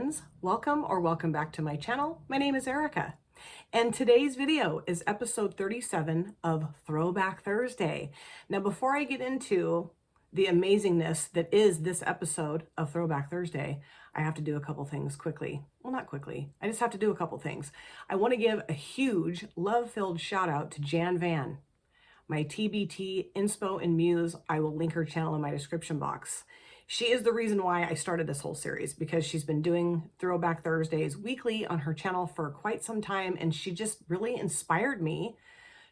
friends. Welcome back to my channel. My name is Erica, and today's video is episode 37 of Throwback Thursday. Now, before I get into the amazingness that is this episode of Throwback Thursday, I have to do a couple things quickly. Well, not quickly. I just have to do a couple things. I want to give a huge love-filled shout out to Jan Van, my TBT inspo and muse. I will link her channel in my description box. She is the reason why I started this whole series, because she's been doing Throwback Thursdays weekly on her channel for quite some time, and she just really inspired me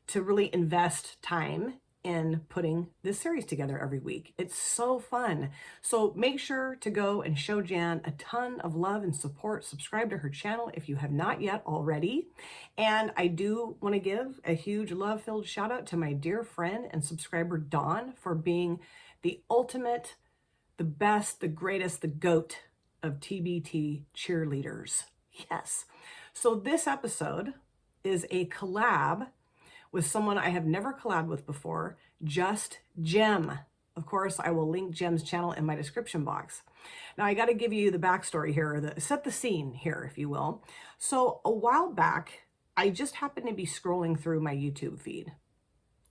to really invest time in putting this series together every week. It's so fun. So make sure to go and show Jan a ton of love and support. Subscribe to her channel if you have not yet already. And I do want to give a huge love-filled shout out to my dear friend and subscriber Dawn for being the ultimate, the best, the greatest, the GOAT of TBT cheerleaders. Yes. So this episode is a collab with someone I have never collabed with before, just Jem. Of course, I will link Jem's channel in my description box. Now, I got to give you the backstory here, set the scene here, if you will. So a while back, I just happened to be scrolling through my YouTube feed,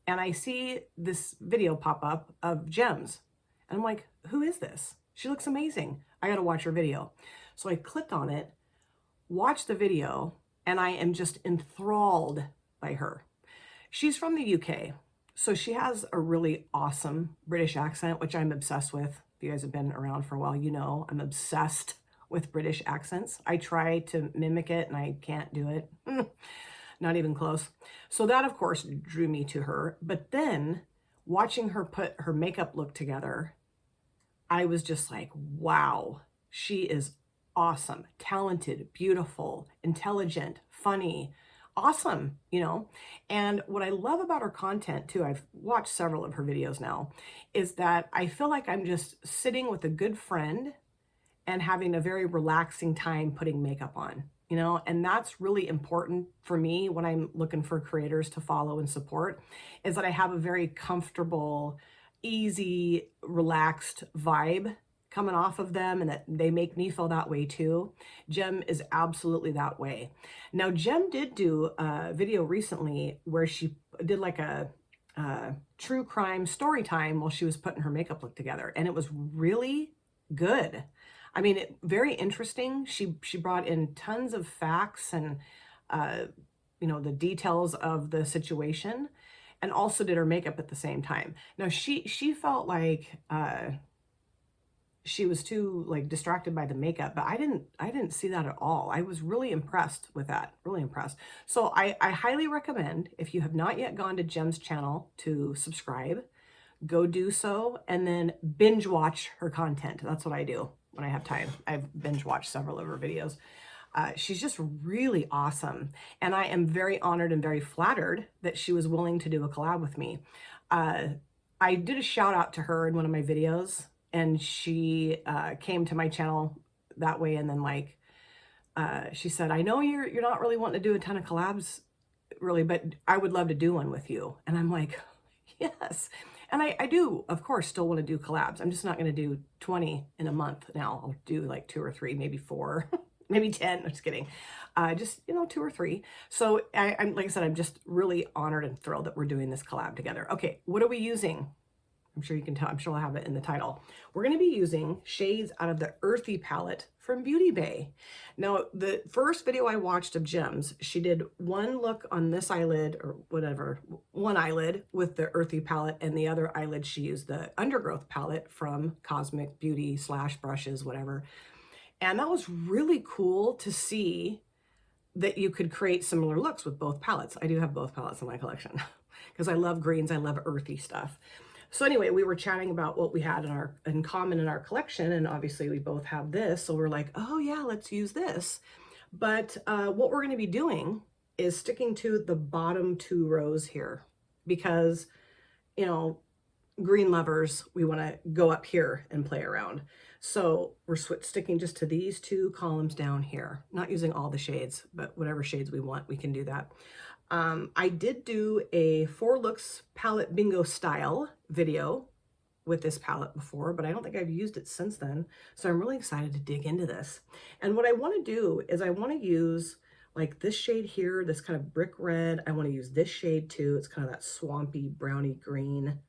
and I see this video pop up of Jem's. And I'm like, who is this? She looks amazing. I got to watch her video. So I clicked on it, watched the video, and I am just enthralled by her. She's from the UK, so she has a really awesome British accent, which I'm obsessed with. If you guys have been around for a while, you know I'm obsessed with British accents. I try to mimic it, and I can't do it. Not even close. So that, of course, drew me to her. But then, watching her put her makeup look together, I was just like, wow, she is awesome, talented, beautiful, intelligent, funny, awesome, you know? And what I love about her content too, I've watched several of her videos now, is that I feel like I'm just sitting with a good friend and having a very relaxing time putting makeup on, you know? And that's really important for me when I'm looking for creators to follow and support, is that I have a very comfortable, easy, relaxed vibe coming off of them, and that they make me feel that way too. Jem is absolutely that way. Now, Jem did do a video recently where she did like a true crime story time while she was putting her makeup look together, and it was really good. I mean, very interesting. She brought in tons of facts and you know, the details of the situation, and also did her makeup at the same time. Now, she felt like she was too like distracted by the makeup, but I didn't see that at all. I was really impressed with that, really impressed. So I highly recommend, if you have not yet gone to Jem's channel to subscribe, go do so, and then binge watch her content. That's what I do when I have time. I've binge watched several of her videos. She's just really awesome. And I am very honored and very flattered that she was willing to do a collab with me. I did a shout out to her in one of my videos, and she came to my channel that way. And then like, she said, I know you're not really wanting to do a ton of collabs really, but I would love to do one with you. And I'm like, yes. And I do, of course, still want to do collabs. I'm just not going to do 20 in a month now. I'll do like 2 or 3, maybe 4, maybe 10. I'm just kidding. Just, you know, 2 or 3. So I'm, like I said, I'm just really honored and thrilled that we're doing this collab together. Okay, what are we using? I'm sure you can tell. I'm sure I'll have it in the title. We're going to be using shades out of the Earthy palette from Beauty Bay. Now, the first video I watched of Jem's, she did one look on this eyelid, or whatever, one eyelid with the Earthy palette, and the other eyelid she used the Undergrowth palette from Cosmic Beauty / brushes, whatever. And that was really cool to see that you could create similar looks with both palettes. I do have both palettes in my collection because I love greens. I love earthy stuff. So anyway, we were chatting about what we had in common in our collection, and obviously we both have this, so we're like, oh yeah, let's use this. But what we're going to be doing is sticking to the bottom 2 rows here, because, you know, green lovers, we want to go up here and play around. So we're sticking just to these 2 columns down here, not using all the shades, but whatever shades we want, we can do that. I did do a 4 looks palette bingo style video with this palette before, but I don't think I've used it since then. So I'm really excited to dig into this. And what I want to do is I want to use like this shade here, this kind of brick red. I want to use this shade too. It's kind of that swampy browny green.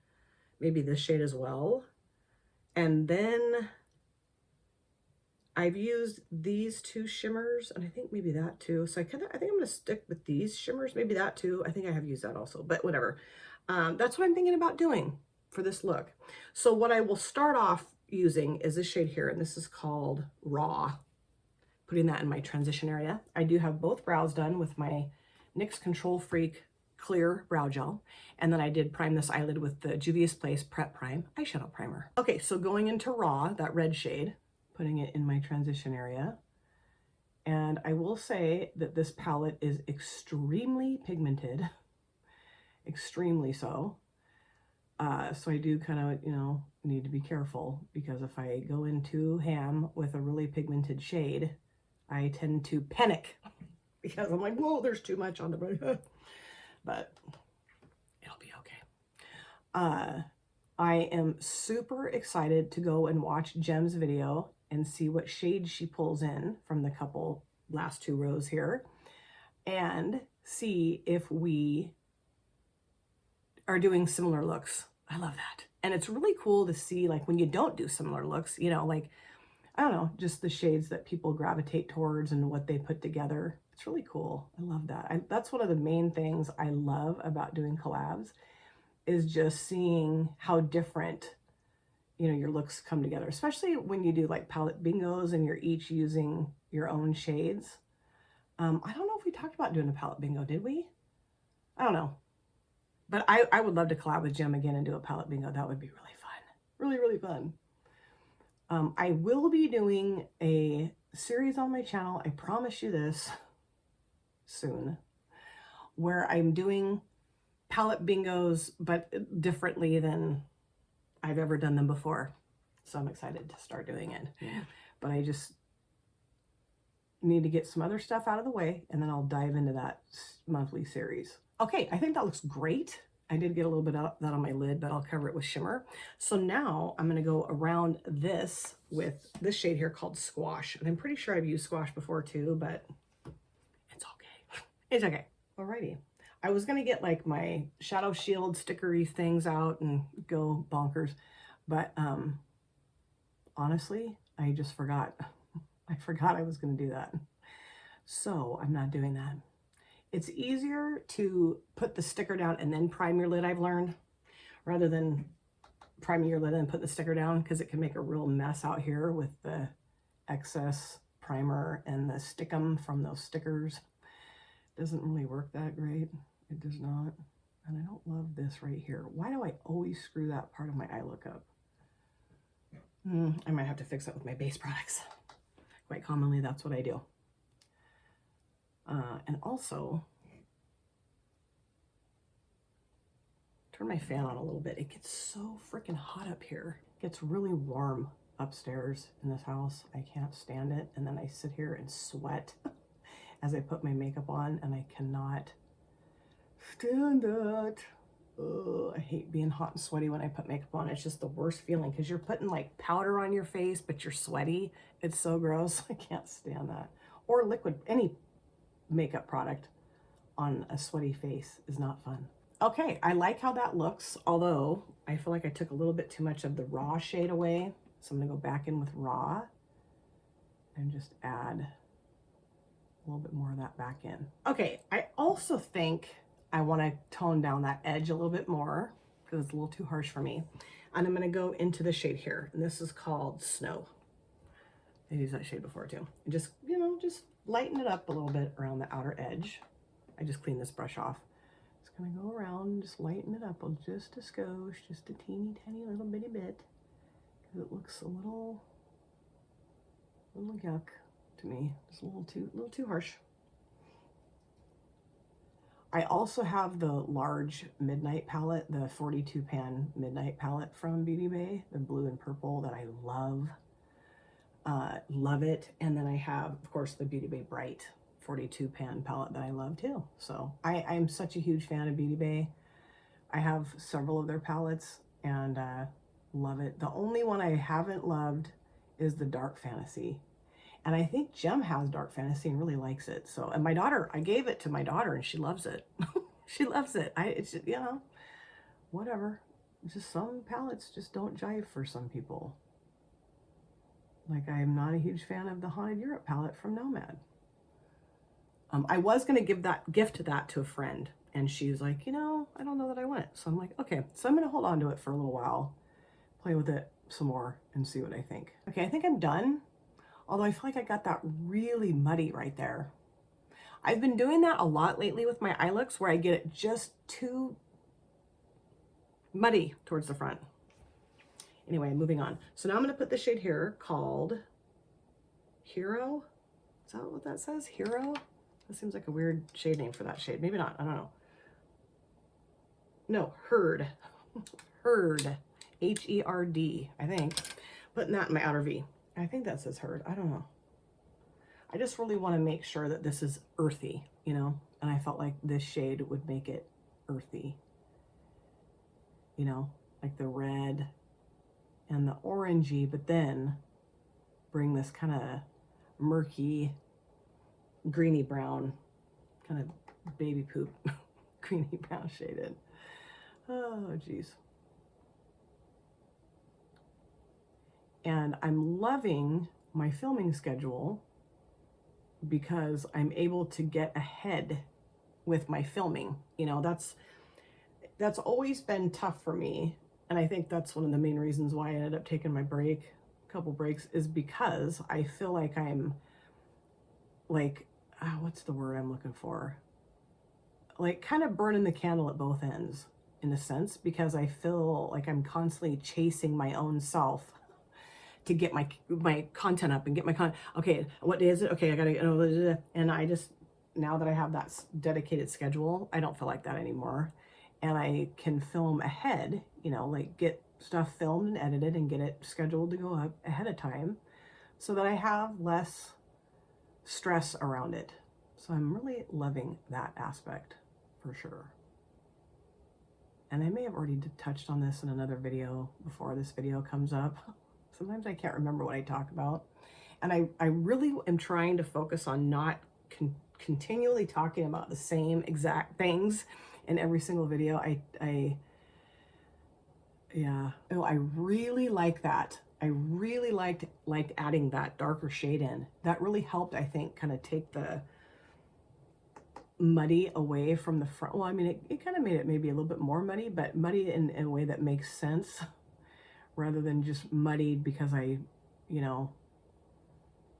Maybe this shade as well. And then I've used these two shimmers, and I think maybe that too. So I think I'm going to stick with these shimmers, maybe that too. I think I have used that also, but whatever. That's what I'm thinking about doing for this look. So what I will start off using is this shade here, and this is called Raw. Putting that in my transition area. I do have both brows done with my NYX Control Freak clear brow gel, and then I did prime this eyelid with the Juvia's Place Prep Prime eyeshadow primer. Okay, so going into Raw, that red shade, putting it in my transition area. And I will say that this palette is extremely pigmented, extremely so. So I do kind of, you know, need to be careful, because if I go in too ham with a really pigmented shade, I tend to panic because I'm like, whoa, there's too much on the brush. But it'll be okay. I am super excited to go and watch Jem's video and see what shade she pulls in from the couple last two rows here, and see if we are doing similar looks. I love that. And it's really cool to see, like, when you don't do similar looks, you know, like, I don't know, just the shades that people gravitate towards and what they put together. It's really cool. I love that. That's one of the main things I love about doing collabs, is just seeing how different, you know, your looks come together, especially when you do like palette bingos and you're each using your own shades. I don't know if we talked about doing a palette bingo, did we? I don't know. But I would love to collab with Jem again and do a palette bingo. That would be really fun. Really, really fun. I will be doing a series on my channel, I promise you this, soon, where I'm doing palette bingos, but differently than I've ever done them before. So I'm excited to start doing it. Yeah. But I just need to get some other stuff out of the way, and then I'll dive into that monthly series. Okay, I think that looks great. I did get a little bit of that on my lid, but I'll cover it with shimmer. So now I'm going to go around this with this shade here called Squash. And I'm pretty sure I've used Squash before too, but it's okay. It's okay. Alrighty. I was going to get like my Shadow Shield stickery things out and go bonkers, but honestly, I just forgot. I forgot I was going to do that. So I'm not doing that. It's easier to put the sticker down and then prime your lid, I've learned, rather than priming your lid and put the sticker down, because it can make a real mess out here with the excess primer and the stickum from those stickers. It doesn't really work that great. It does not. And I don't love this right here. Why do I always screw that part of my eye look up? I might have to fix that with my base products. Quite commonly, that's what I do. And also, turn my fan on a little bit. It gets so freaking hot up here. It gets really warm upstairs in this house. I can't stand it. And then I sit here and sweat as I put my makeup on, and I cannot stand that. Oh, I hate being hot and sweaty when I put makeup on. It's just the worst feeling, because you're putting like powder on your face, but you're sweaty. It's so gross. I can't stand that. Or liquid, any makeup product on a sweaty face is not fun. Okay, I like how that looks, although I feel like I took a little bit too much of the Raw shade away. So I'm gonna go back in with Raw and just add a little bit more of that back in. Okay, I also think I wanna tone down that edge a little bit more, because it's a little too harsh for me. And I'm gonna go into the shade here, and this is called Snow. I used that shade before too. And just, you know, just lighten it up a little bit around the outer edge. I just cleaned this brush off. Just gonna go around and just lighten it up just a skosh, just a teeny tiny little bitty bit, because it looks a little yuck to me. Just a little too harsh. I also have the large Midnight palette, the 42 pan Midnight palette from Beauty Bay, the blue and purple that I love. Love it. And then I have, of course, the Beauty Bay Bright 42 pan palette that I love too. So I'm such a huge fan of Beauty Bay. I have several of their palettes, and love it. The only one I haven't loved is the Dark Fantasy. And I think Jem has Dark Fantasy and really likes it. So, and my daughter, I gave it to my daughter and she loves it. She loves it. It's, you know, whatever. Just some palettes just don't jive for some people. Like, I am not a huge fan of the Haunted Europe palette from Nomad. I was going to give that gift that to a friend, and she's like, you know, I don't know that I want it. So I'm like, okay, so I'm going to hold on to it for a little while, play with it some more, and see what I think. Okay, I think I'm done. Although I feel like I got that really muddy right there. I've been doing that a lot lately with my eye looks, where I get it just too muddy towards the front. Anyway, moving on. So now I'm going to put the shade here called Hero. Is that what that says? Hero? That seems like a weird shade name for that shade. Maybe not. I don't know. No, Herd. Herd. H-E-R-D, I think. Putting that in my outer V. I think that says Herd. I don't know. I just really want to make sure that this is earthy, you know? And I felt like this shade would make it earthy. You know? Like the red and the orangey, but then bring this kind of murky, greeny brown, kind of baby poop, greeny brown shade in. Oh, geez. And I'm loving my filming schedule because I'm able to get ahead with my filming. You know, that's always been tough for me. And I think that's one of the main reasons why I ended up taking my break, a couple breaks, is because I feel like I'm like, what's the word I'm looking for? Like kind of burning the candle at both ends in a sense, because I feel like I'm constantly chasing my own self to get my content up and get my content. Okay, what day is it? Okay, I gotta, and I just, now that I have that dedicated schedule, I don't feel like that anymore. And I can film ahead, you know, like get stuff filmed and edited and get it scheduled to go up ahead of time so that I have less stress around it. So I'm really loving that aspect for sure. And I may have already touched on this in another video before this video comes up. Sometimes I can't remember what I talk about. And I really am trying to focus on not continually talking about the same exact things in every single video. Yeah, oh, I really like that. I really liked adding that darker shade in. That really helped, I think, kind of take the muddy away from the front. Well, I mean, it kind of made it maybe a little bit more muddy, but muddy in a way that makes sense rather than just muddied because I, you know,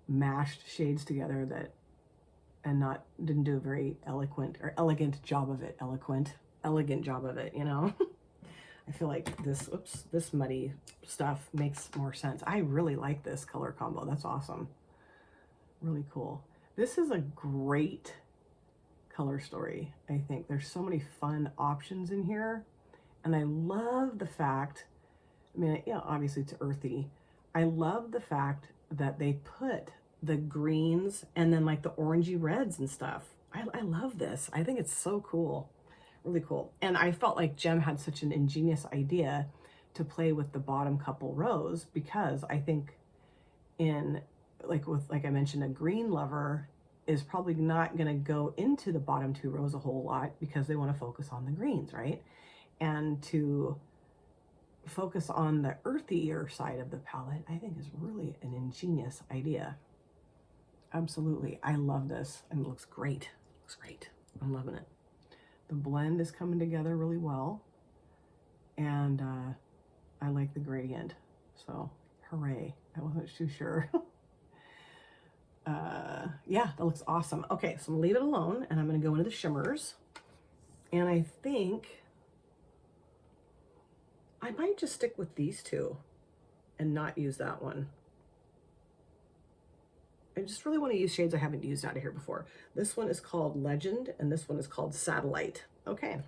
mashed shades together that and didn't do a very elegant job of it. Elegant job of it, you know. I feel like this muddy stuff makes more sense. I really like this color combo. That's awesome. Really cool. This is a great color story. I think there's so many fun options in here. And I love the fact, I mean, yeah, obviously it's earthy. I love the fact that they put the greens and then like the orangey reds and stuff. I love this. I think it's so cool. Really cool. And I felt like Jem had such an ingenious idea to play with the bottom couple rows, because I think like I mentioned, a green lover is probably not going to go into the bottom two rows a whole lot because they want to focus on the greens, right? And to focus on the earthier side of the palette, I think is really an ingenious idea. Absolutely. I love this, and it looks great. Looks great. I'm loving it. The blend is coming together really well, and I like the gradient, so hooray. I wasn't too sure. Yeah, that looks awesome. Okay, so I'm gonna leave it alone, and I'm gonna go into the shimmers, and I think I might just stick with these two and not use that one. I just really want to use shades I haven't used out of here before. This one is called Legend, and this one is called Satellite. Okay.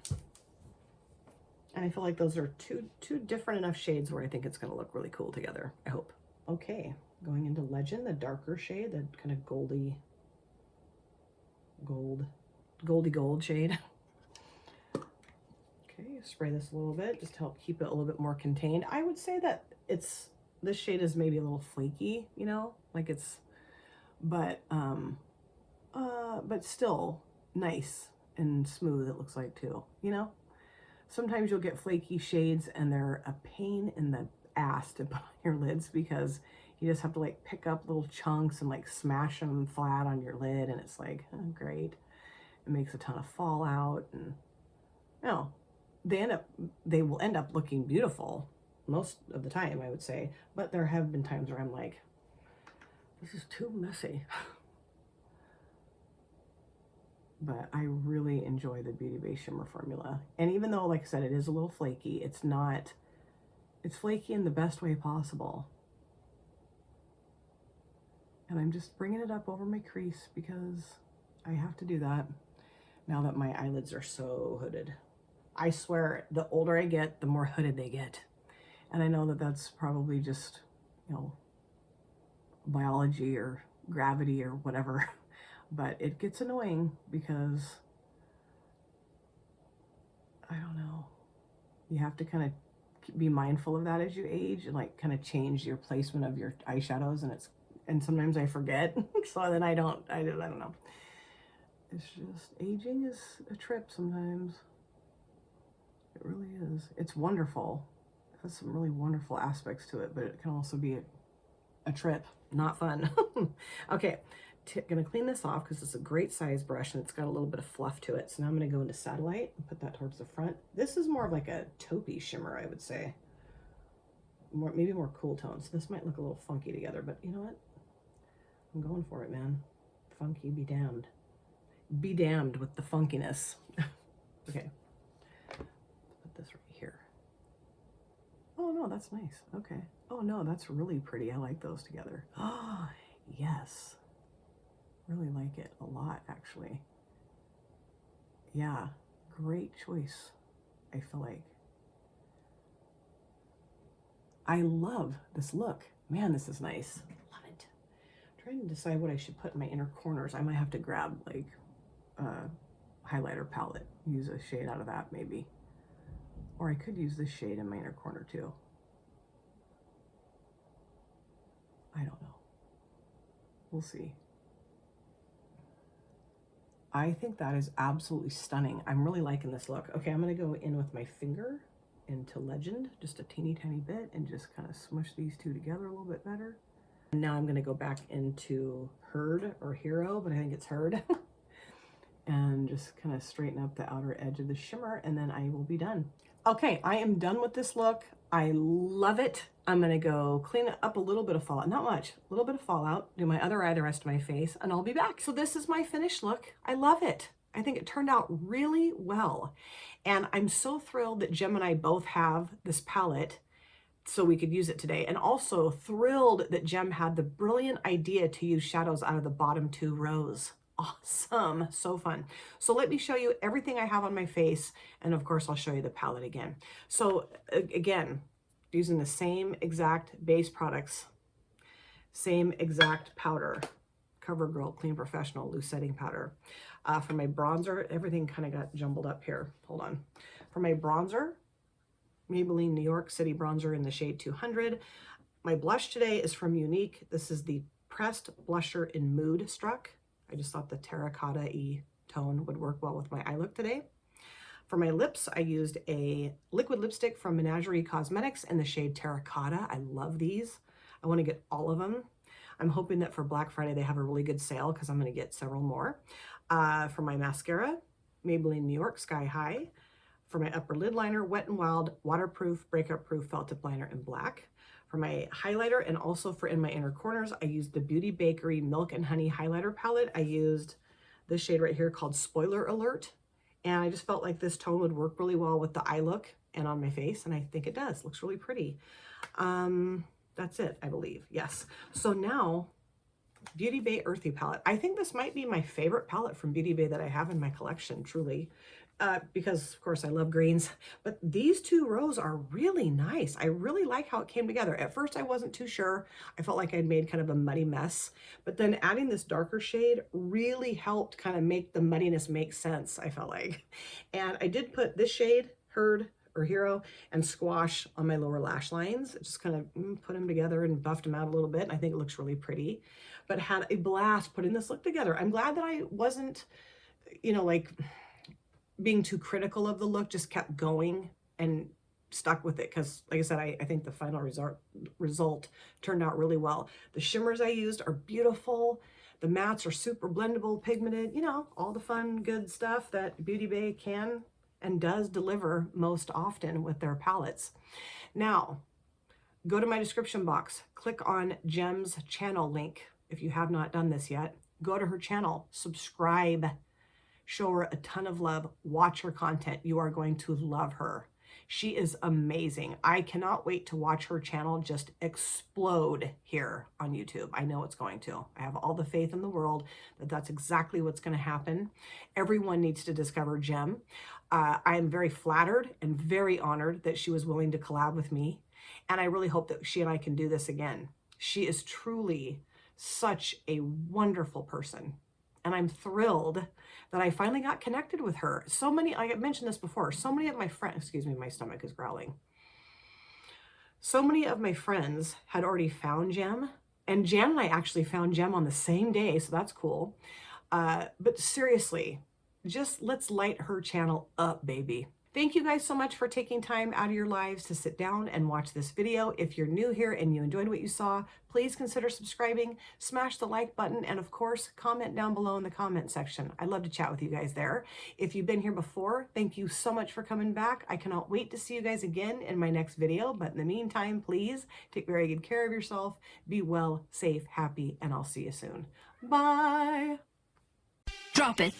And I feel like those are two different enough shades where I think it's going to look really cool together, I hope. Okay, going into Legend, the darker shade, the kind of goldy gold shade. Okay, spray this a little bit just to help keep it a little bit more contained. I would say that this shade is maybe a little flaky, you know, like it's, but still nice and smooth, it looks like too, you know. Sometimes you'll get flaky shades and they're a pain in the ass to put on your lids because you just have to like pick up little chunks and like smash them flat on your lid, and it's like, oh, great. It makes a ton of fallout, and you know, they will end up looking beautiful most of the time, I would say, but there have been times where I'm like, this is too messy. But I really enjoy the Beauty Bay Shimmer formula. And even though, like I said, it is a little flaky, it's flaky in the best way possible. And I'm just bringing it up over my crease because I have to do that now that my eyelids are so hooded. I swear, the older I get, the more hooded they get. And I know that that's probably just, you know, biology or gravity or whatever. But it gets annoying because, I don't know, you have to kind of be mindful of that as you age and like kind of change your placement of your eyeshadows, and sometimes I forget. So then I don't know. It's just, aging is a trip sometimes. It really is. It's wonderful. It has some really wonderful aspects to it, but it can also be a trip, not fun. Okay. Gonna clean this off because it's a great size brush and it's got a little bit of fluff to it. So now I'm gonna go into Satellite and put that towards the front. This is more of like a taupey shimmer, I would say. Maybe more cool tones. This might look a little funky together, but you know what? I'm going for it, man. Funky be damned. Be damned with the funkiness. Okay. Put this right here. Oh no, that's nice. Okay. Oh no, that's really pretty. I like those together. Oh, yes. Really like it a lot, actually. Yeah, great choice, I feel like. I love this look. Man, this is nice. Love it. I'm trying to decide what I should put in my inner corners. I might have to grab like a highlighter palette, use a shade out of that maybe. Or I could use this shade in my inner corner too. I don't know. We'll see. I think that is absolutely stunning. I'm really liking this look. Okay, I'm gonna go in with my finger into Legend, just a teeny tiny bit, and just kind of smush these two together a little bit better. And now I'm gonna go back into Herd or Hero, but I think it's Herd. And just kind of straighten up the outer edge of the shimmer, and then I will be done. Okay, I am done with this look. I love it. I'm gonna go clean up a little bit of fallout, not much, a little bit of fallout, do my other eye, the rest of my face, and I'll be back. So this is my finished look. I love it. I think it turned out really well. And I'm so thrilled that Jem and I both have this palette so we could use it today. And also thrilled that Jem had the brilliant idea to use shadows out of the bottom two rows. Awesome, so fun. So let me show you everything I have on my face, and of course I'll show you the palette again. So again, using the same exact base products, same exact powder, CoverGirl Clean Professional Loose Setting Powder. For my bronzer, everything kind of got jumbled up here. Hold on. For my bronzer, Maybelline New York City Bronzer in the shade 200. My blush today is from Unique. This is the Pressed Blusher in Mood Struck. I just thought the terracotta-y tone would work well with my eye look today. For my lips, I used a liquid lipstick from Menagerie Cosmetics in the shade Terracotta. I love these. I want to get all of them. I'm hoping that for Black Friday they have a really good sale because I'm going to get several more. For my mascara, Maybelline New York Sky High. For my upper lid liner, Wet n Wild Waterproof Breakup Proof Felt Tip Liner in black. For my highlighter, and also for in my inner corners, I used the Beauty Bakery Milk and Honey Highlighter Palette. I used this shade right here called Spoiler Alert. And I just felt like this tone would work really well with the eye look and on my face. And I think it does. Looks really pretty. That's it, I believe. Yes. So now, Beauty Bay Earthy palette. I think this might be my favorite palette from Beauty Bay that I have in my collection, truly. Because of course I love greens, but these two rows are really nice. I really like how it came together. At first I wasn't too sure. I felt like I'd made kind of a muddy mess, but then adding this darker shade really helped kind of make the muddiness make sense, I felt like. And I did put this shade, Herd, or Hero and Squash on my lower lash lines. Just kind of put them together and buffed them out a little bit. And I think it looks really pretty, but had a blast putting this look together. I'm glad that I wasn't, you know, like being too critical of the look, just kept going and stuck with it. Because like I said, I think the final result turned out really well. The shimmers I used are beautiful. The mattes are super blendable, pigmented, you know, all the fun, good stuff that Beauty Bay can and does deliver most often with their palettes. Now, go to my description box, click on Gem's channel link. If you have not done this yet, go to her channel, subscribe, show her a ton of love, watch her content. You are going to love her. She is amazing. I cannot wait to watch her channel just explode here on YouTube. I know it's going to. I have all the faith in the world that that's exactly what's going to happen. Everyone needs to discover Gem. I am very flattered and very honored that she was willing to collab with me. And I really hope that she and I can do this again. She is truly such a wonderful person. And I'm thrilled that I finally got connected with her. So many, I mentioned this before, so many of my friends, excuse me, my stomach is growling. So many of my friends had already found Gem, and Jan and I actually found Gem on the same day, so that's cool. But seriously, just let's light her channel up, baby. Thank you guys so much for taking time out of your lives to sit down and watch this video. If you're new here and you enjoyed what you saw, please consider subscribing, smash the like button, and of course, comment down below in the comment section. I'd love to chat with you guys there. If you've been here before, thank you so much for coming back. I cannot wait to see you guys again in my next video, but in the meantime, please take very good care of yourself, be well, safe, happy, and I'll see you soon. Bye! Drop it.